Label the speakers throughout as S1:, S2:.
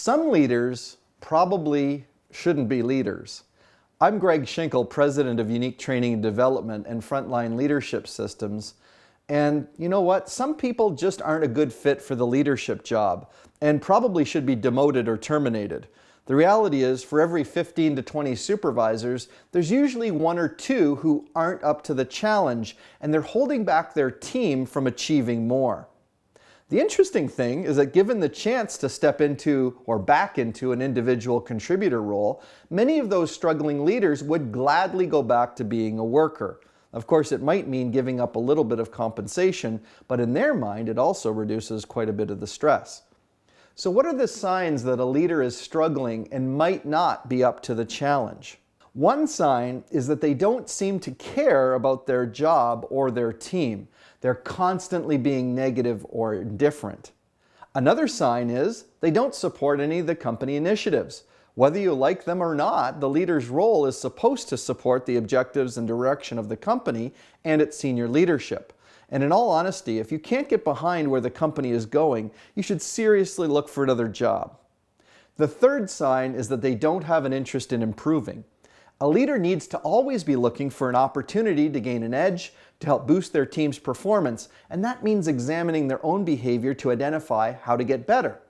S1: Some leaders probably shouldn't be leaders. I'm Greg Schinkel, President of Unique Training and Development and Frontline Leadership Systems. And you know what? Some people just aren't a good fit for the leadership job and probably should be demoted or terminated. The reality is, for every 15 to 20 supervisors, there's usually one or two who aren't up to the challenge, and they're holding back their team from achieving more. The interesting thing is that given the chance to step into or back into an individual contributor role, many of those struggling leaders would gladly go back to being a worker. Of course, it might mean giving up a little bit of compensation, but in their mind, it also reduces quite a bit of the stress. So what are the signs that a leader is struggling and might not be up to the challenge? One sign is that they don't seem to care about their job or their team. They're constantly being negative or indifferent. Another sign is they don't support any of the company initiatives. Whether you like them or not, the leader's role is supposed to support the objectives and direction of the company and its senior leadership. And in all honesty, if you can't get behind where the company is going, you should seriously look for another job. The third sign is that they don't have an interest in improving. A leader needs to always be looking for an opportunity to gain an edge, to help boost their team's performance, and that means examining their own behavior to identify how to get better.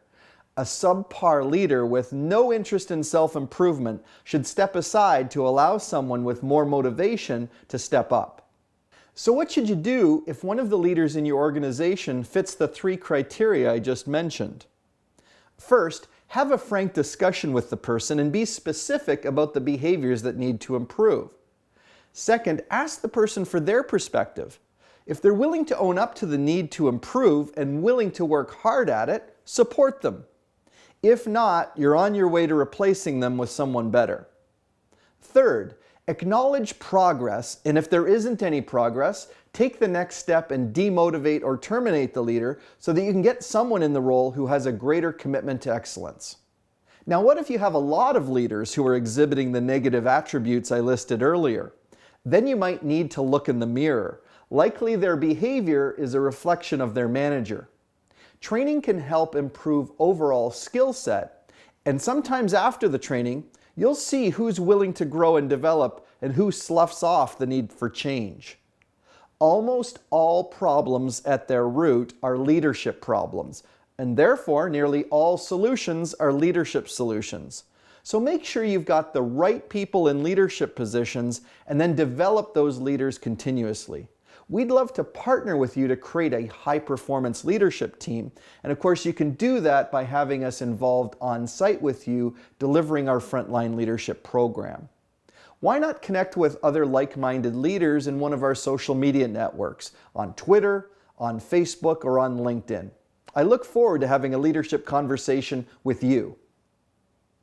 S1: A subpar leader with no interest in self-improvement should step aside to allow someone with more motivation to step up. So what should you do if one of the leaders in your organization fits the three criteria I just mentioned? First, have a frank discussion with the person and be specific about the behaviors that need to improve. Second, ask the person for their perspective. If they're willing to own up to the need to improve and willing to work hard at it, support them. If not, you're on your way to replacing them with someone better. Third, acknowledge progress, and if there isn't any progress, take the next step and demotivate or terminate the leader so that you can get someone in the role who has a greater commitment to excellence. Now, what if you have a lot of leaders who are exhibiting the negative attributes I listed earlier? Then you might need to look in the mirror. Likely their behavior is a reflection of their manager. Training can help improve overall skill set, and sometimes after the training, you'll see who's willing to grow and develop and who sloughs off the need for change. Almost all problems at their root are leadership problems, and therefore nearly all solutions are leadership solutions. So make sure you've got the right people in leadership positions and then develop those leaders continuously. We'd love to partner with you to create a high-performance leadership team. And of course, you can do that by having us involved on site with you, delivering our Frontline Leadership program. Why not connect with other like-minded leaders in one of our social media networks, on Twitter, on Facebook, or on LinkedIn? I look forward to having a leadership conversation with you.